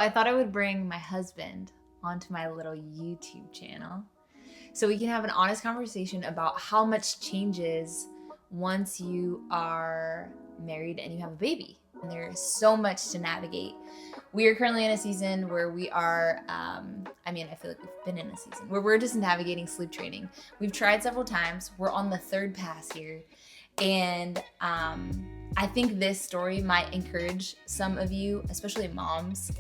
I thought I would bring my husband onto my little YouTube channel so we can have an honest conversation about how much changes once you are married and you have a baby. And there is so much to navigate. We are currently in a season where we are, I feel like we've been in a season where we're just navigating sleep training. We've tried several times. We're on the third pass here. And I think this story might encourage some of you, especially moms.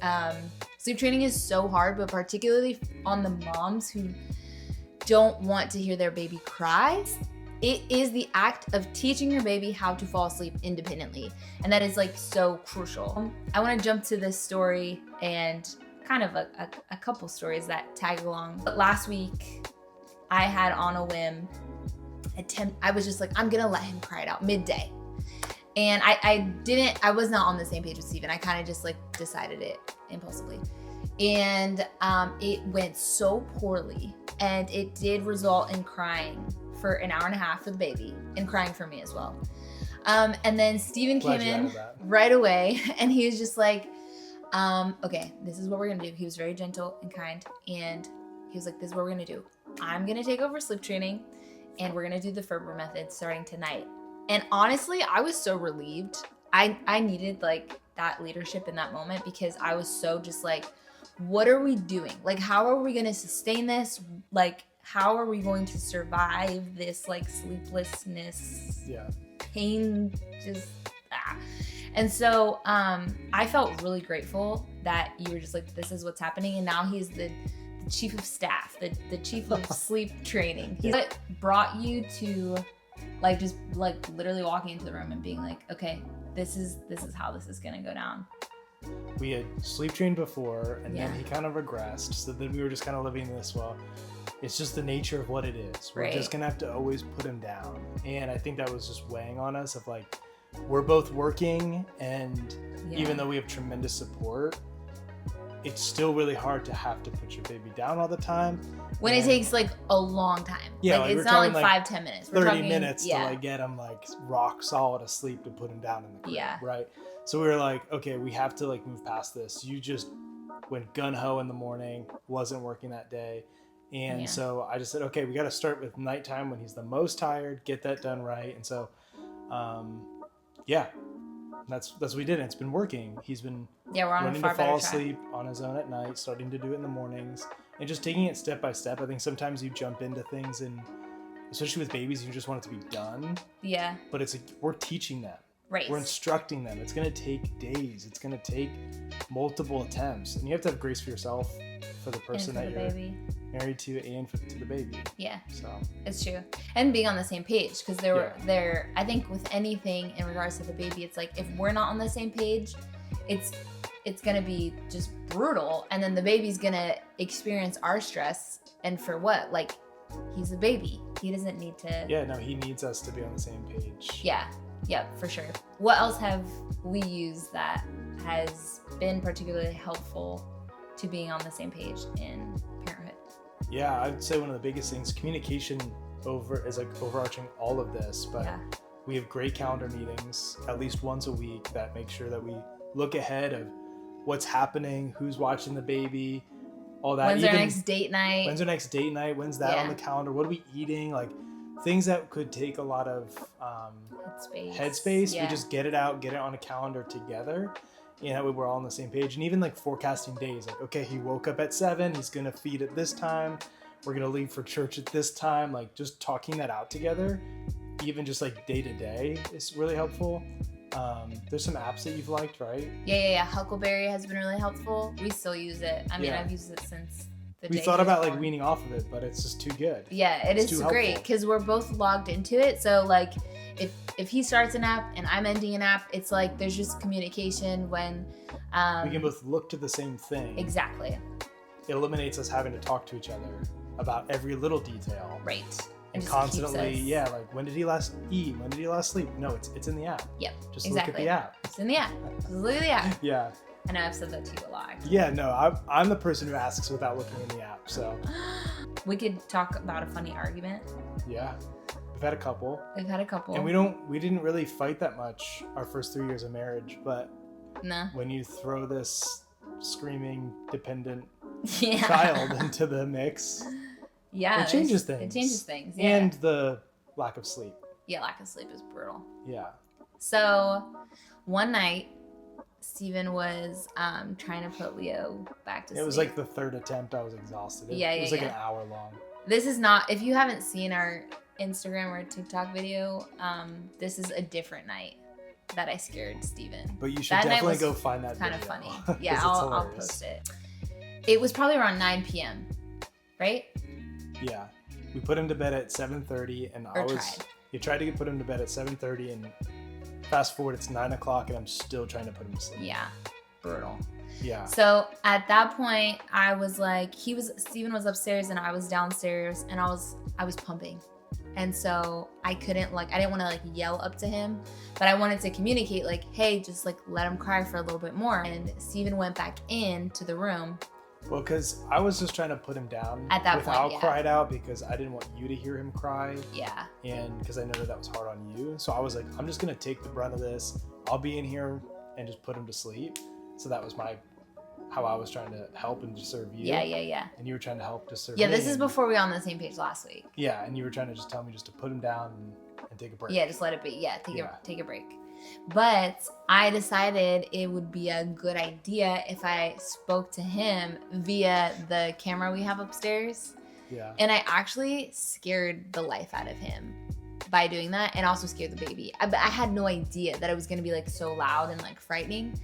Sleep training is so hard, but particularly on the moms who don't want to hear their baby cry. It is the act of teaching your baby how to fall asleep independently. And that is like so crucial. I want to jump to this story and kind of a couple stories that tag along. But last week, I had on a whim, I was just like, I'm going to let him cry it out midday. And I was not on the same page with Steven. I kind of just like decided it impulsively. And it went so poorly. And it did result in crying for an hour and a half for the baby and crying for me as well. And then Steven came in right away and he was just like, okay, this is what we're gonna do. He was very gentle and kind. And he was like, this is what we're gonna do. I'm gonna take over sleep training and we're gonna do the Ferber method starting tonight. And honestly, I was so relieved. I needed like that leadership in that moment because I was so just like, what are we doing? Like, how are we gonna sustain this? Like, how are we going to survive this like sleeplessness, pain, And so I felt really grateful that you were just like, this is what's happening. And now he's the chief of staff, the chief of sleep training. What brought you to like just like literally walking into the room and being like, okay, this is how this is gonna go down? We had sleep trained before and then he kind of regressed. So then we were just kind of living this, well, it's just the nature of what it is. We're just going to have to always put him down. And I think that was just weighing on us of like, we're both working and even though we have tremendous support, it's still really hard to have to put your baby down all the time. When it takes like a long time. Yeah, like it's not like 5-10 minutes. We're 30 minutes to like get him like rock solid asleep to put him down in the crib, right? So we were like, okay, we have to like move past this. You just went gun-ho in the morning, wasn't working that day. And so I just said, okay, we got to start with nighttime when he's the most tired, get that done right. And so, that's what we did. And it's been working. He's been learning to fall asleep on his own at night, starting to do it in the mornings, and just taking it step by step. I think sometimes you jump into things and especially with babies, you just want it to be done. Yeah. But it's like, we're teaching them. Right. We're instructing them. It's going to take days. It's going to take multiple attempts. And you have to have grace for yourself, for the person that you're married to, and to the baby. Yeah. So it's true. And being on the same page, because I think with anything in regards to the baby, it's like if we're not on the same page, it's going to be just brutal. And then the baby's going to experience our stress. And for what? Like, he's a baby. He doesn't need to. Yeah, no, he needs us to be on the same page. Yeah. Yep, for sure. What else have we used that has been particularly helpful to being on the same page in parenthood? Yeah, I'd say one of the biggest things, communication is like overarching all of this, but we have great calendar meetings at least once a week that make sure that we look ahead of what's happening, who's watching the baby, all that. When's our next date night? When's that on the calendar? What are we eating? Like, things that could take a lot of headspace. We just get it out, get it on a calendar together. You know, we're all on the same page. And even like forecasting days, like, okay, he woke up at 7, he's going to feed at this time. We're going to leave for church at this time. Like, just talking that out together, even just like day to day, is really helpful. There's some apps that you've liked, right? Yeah. Huckleberry has been really helpful. We still use it. I mean, I've used it since we thought about like weaning off of it, but it's just too good. Yeah, it's great because we're both logged into it. So like if he starts an app and I'm ending an app, it's like there's just communication when we can both look to the same thing. Exactly. It eliminates us having to talk to each other about every little detail. Right. And constantly, like, when did he last eat? When did he last sleep? No, it's in the app. Yep. Just look at the app. It's in the app. Just look at the app. Yeah. I know I've said that to you a lot. Yeah, no, I'm the person who asks without looking in the app, so. We could talk about a funny argument. Yeah, we've had a couple. And we didn't really fight that much our first 3 years of marriage, but no. When you throw this screaming, dependent child into the mix. Yeah. It changes things. Yeah. And the lack of sleep. Yeah, lack of sleep is brutal. Yeah. So one night, Steven was trying to put Leo back to sleep. It was like the third attempt. I was exhausted. It was like an hour long. This is not, if you haven't seen our Instagram or TikTok video, this is a different night that I scared Steven. But you should definitely go find that video. Kind of funny. Yeah, I'll post it. It was probably around 9 p.m., right? Yeah. We put him to bed at 7:30 and you tried to put him to bed at 7:30 and fast forward, it's 9 o'clock and I'm still trying to put him to sleep. Yeah. Brutal. Yeah. So at that point, I was like, Steven was upstairs and I was downstairs and I was pumping. And so I didn't want to yell up to him, but I wanted to communicate hey, just let him cry for a little bit more. And Steven went back into the room. Well, because I was just trying to put him down at that point, cried out because I didn't want you to hear him cry. Yeah. And because I know that was hard on you. So I was like, I'm just going to take the brunt of this. I'll be in here and just put him to sleep. So that was how I was trying to help and just serve you. Yeah. And you were trying to help to serve me. Yeah, this is before we were on the same page last week. Yeah, and you were trying to just tell me just to put him down and take a break. Yeah, just let it be. Yeah, take a break. But I decided it would be a good idea if I spoke to him via the camera we have upstairs. Yeah. And I actually scared the life out of him by doing that, and also scared the baby. I had no idea that it was going to be so loud and frightening.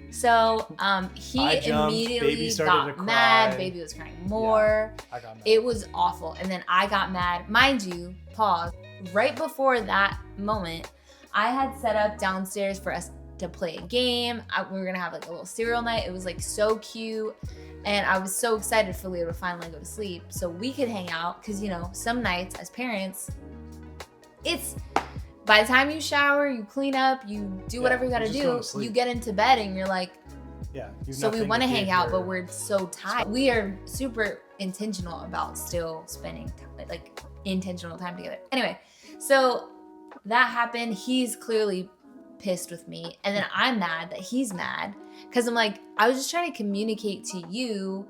So he immediately got mad. Baby was crying more. Yeah, I got mad. It was awful. And then I got mad. Mind you, pause. Right before that moment, I had set up downstairs for us to play a game. We were going to have a little cereal night. It was so cute. And I was so excited for Leo to finally go to sleep so we could hang out. Because, some nights as parents, by the time you shower, you clean up, you do whatever you gotta do, you get into bed and you're like, so we want to hang out, but we're so tired. We are super intentional about still spending intentional time together. Anyway, so that happened. He's clearly pissed with me. And then I'm mad that he's mad because I'm I was just trying to communicate to you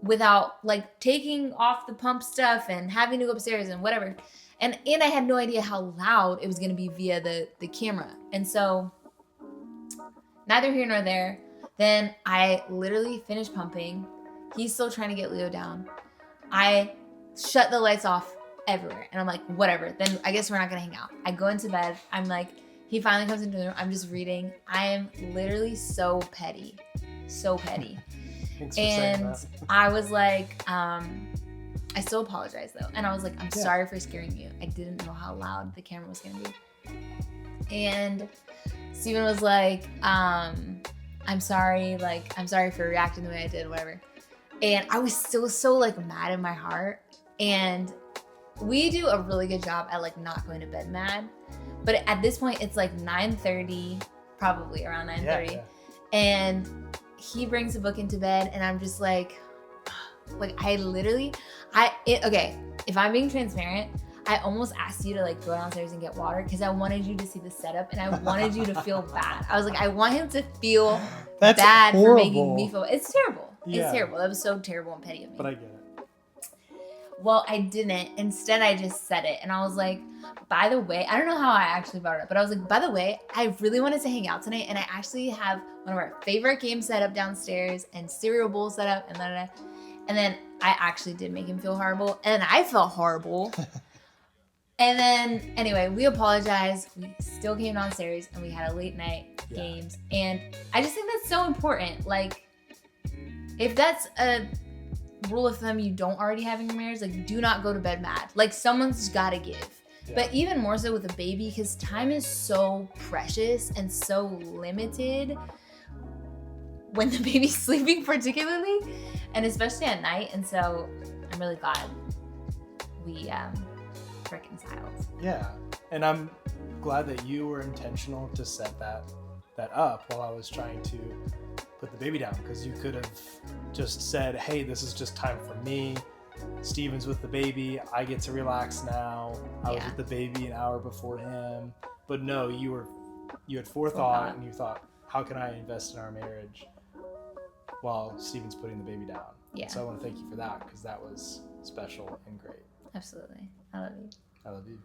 without taking off the pump stuff and having to go upstairs and whatever. And I had no idea how loud it was going to be via the camera. And so neither here nor there. Then I literally finished pumping. He's still trying to get Leo down. I shut the lights off everywhere. And I'm like, whatever. Then I guess we're not going to hang out. I go into bed. I'm he finally comes into the room. I'm just reading. I am literally so petty. So petty. And I was I still apologize though. And I was I'm sorry for scaring you. I didn't know how loud the camera was going to be. And Steven was I'm sorry. I'm sorry for reacting the way I did, whatever. And I was still so mad in my heart. And we do a really good job at not going to bed mad. But at this point, it's 9:30, probably around 9:30. Yeah. And he brings a book into bed and I'm just okay, if I'm being transparent, I almost asked you to go downstairs and get water because I wanted you to see the setup and I wanted you to feel bad. I was I want him to feel bad for making me feel. It's terrible. Yeah. It's terrible. That was so terrible and petty of me. But I get it. Well, I didn't. Instead, I just said it. And I was by the way, I don't know how I actually brought it up, but I was by the way, I really wanted to hang out tonight. And I actually have one of our favorite games set up downstairs and cereal bowl set up and da-da-da. And then I actually did make him feel horrible. And I felt horrible. And then, anyway, we apologized. We still came downstairs and we had a late night games. And I just think that's so important. If that's a rule of thumb you don't already have in your marriage, do not go to bed mad. Someone's got to give. Yeah. But even more so with a baby because time is so precious and so limited when the baby's sleeping particularly. And especially at night. And so I'm really glad we reconciled. Yeah. And I'm glad that you were intentional to set that up while I was trying to put the baby down. Because you could have just said, hey, this is just time for me. Steven's with the baby. I get to relax now. I was with the baby an hour before him. But no, you had forethought and you thought, how can I invest in our marriage while Steven's putting the baby down? Yeah. So I want to thank you for that, because that was special and great. Absolutely. I love you. I love you.